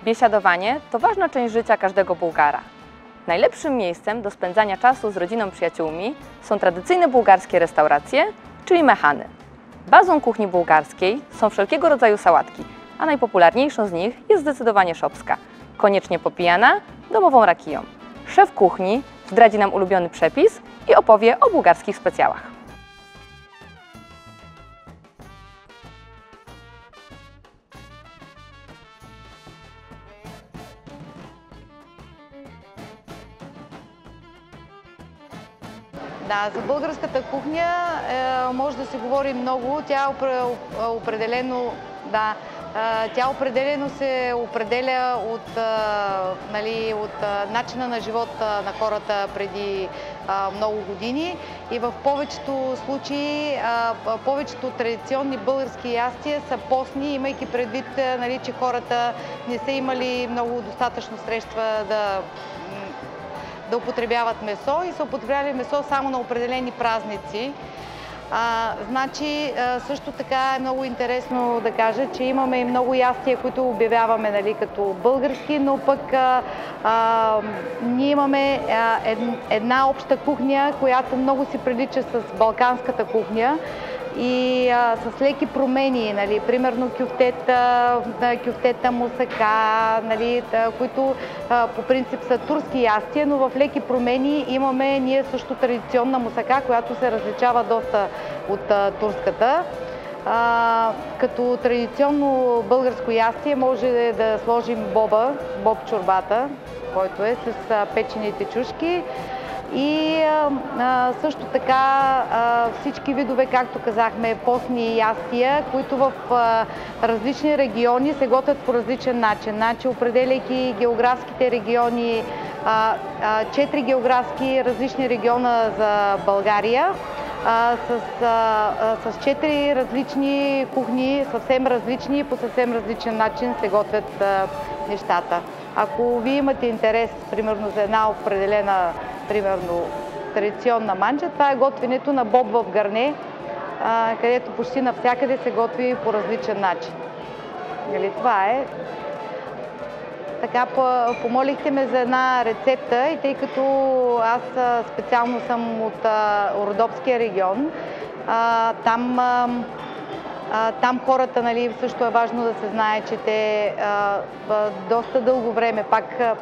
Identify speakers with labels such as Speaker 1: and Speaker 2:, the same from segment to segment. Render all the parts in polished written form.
Speaker 1: Biesiadowanie to ważna część życia każdego Bułgara. Najlepszym miejscem do spędzania czasu z rodziną, przyjaciółmi są tradycyjne bułgarskie restauracje, czyli mechany. Bazą kuchni bułgarskiej są wszelkiego rodzaju sałatki, a najpopularniejszą z nich jest zdecydowanie szopska, koniecznie popijana domową rakiją. Szef kuchni zdradzi nam ulubiony przepis i opowie o bułgarskich specjałach.
Speaker 2: Да, за българската кухня може да се говори много. Тя определено, тя определено се определя от начина на живот на хората преди много години и в повечето случаи повечето традиционни български ястия са постни, имайки предвид, че хората не са имали много достатъчно средства да употребяват месо и са употребявали месо само на определени празници. Също така е много интересно да кажа, че имаме и много ястия, които обявяваме като български, но пък ние имаме една обща кухня, която много си прилича с балканската кухня и с леки промени, примерно кюфтета, мусака, които по принцип са турски ястия, но в леки промени имаме ние също традиционна мусака, която се различава доста от турската. Като традиционно българско ястие може да сложим боб чорбата, който е с печените чушки. И също така всички видове, както казахме, постни ястия, които в различни региони се готвят по различен начин. Определяйки географските региони, 4 географски различни региона за България, с 4 различни кухни, съвсем различни и по съвсем различен начин се готвят нещата. Ако вие имате интерес, примерно, за една определена традиционна манджа, това е готвенето на боб в гърне, където почти навсякъде се готви по различен начин. Това е. Така, помолихте ме за една рецепта и тъй като аз специално съм от Родопския регион, там хората, също е важно да се знае, че те доста дълго време,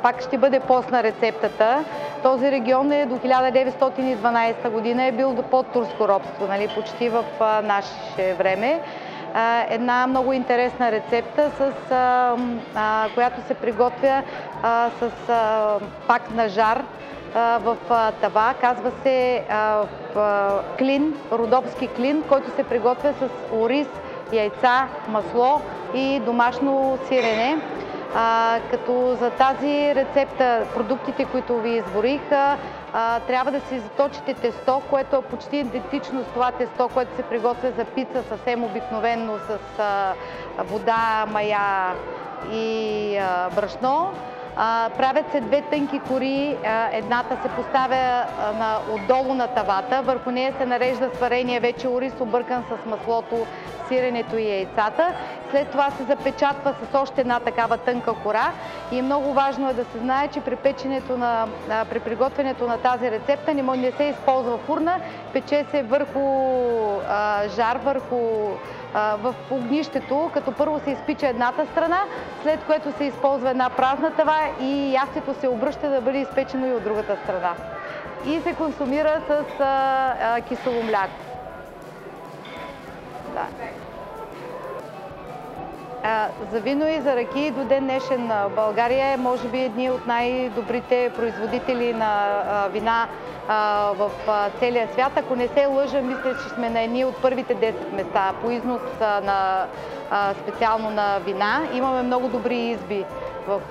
Speaker 2: пак ще бъде постна рецептата. Този регион до 1912 година е бил под турско робство, почти в наше време. Една много интересна рецепта, която се приготвя пак на жар в тава. Казва се клин, родопски клин, който се приготвя с ориз, яйца, масло и домашно сирене. Като за тази рецепта, продуктите, които ви изборих, трябва да си заточите тесто, което е почти идентично с това тесто, което се приготвя за пица, съвсем обикновено с вода, мая и брашно. Правят се две тънки кори, едната се поставя отдолу на тавата, върху нея се нарежда сварения вече ориз, объркан с маслото, сиренето и яйцата. След това се запечатва с още една такава тънка кора и много важно е да се знае, че при приготвянето на тази рецепта не се използва фурна, пече се върху жар, в огнището, като първо се изпича едната страна, след което се използва една празна тава и ястието се обръща да бъде изпечено и от другата страна. И се консумира с кисело мляко. Да. За вино и за ракии до ден днешен България е може би едни от най-добрите производители на вина в целия свят. Ако не се лъжа, мисля, че сме на едни от първите 10 места по износ специално на вина. Имаме много добри изби в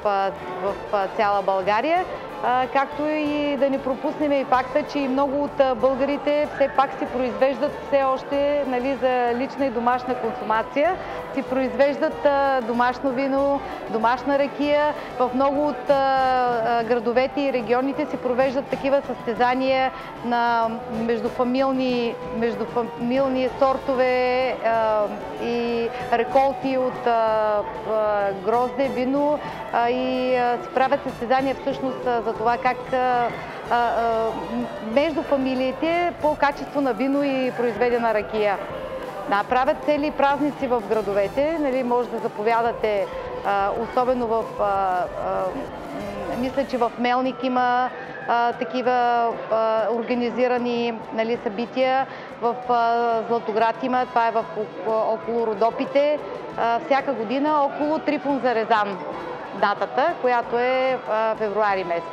Speaker 2: цяла България както и да не пропуснем и факта, че и много от българите все пак си произвеждат все още, нали, за лична и домашна консумация, си произвеждат домашно вино, домашна ракия. В много от градовете и регионите си провеждат такива състезания на междуфамилни сортове и реколти от грозде, вино и си правят състезания всъщност за това как между фамилиите по качество на вино и произведена ракия. Правят цели празници в градовете, нали, може да заповядате, особено мисля, че в Мелник има такива организирани, нали, събития, в Златоград има, това е около Родопите, всяка година около Трифон за Резан датата, която е февруари месец.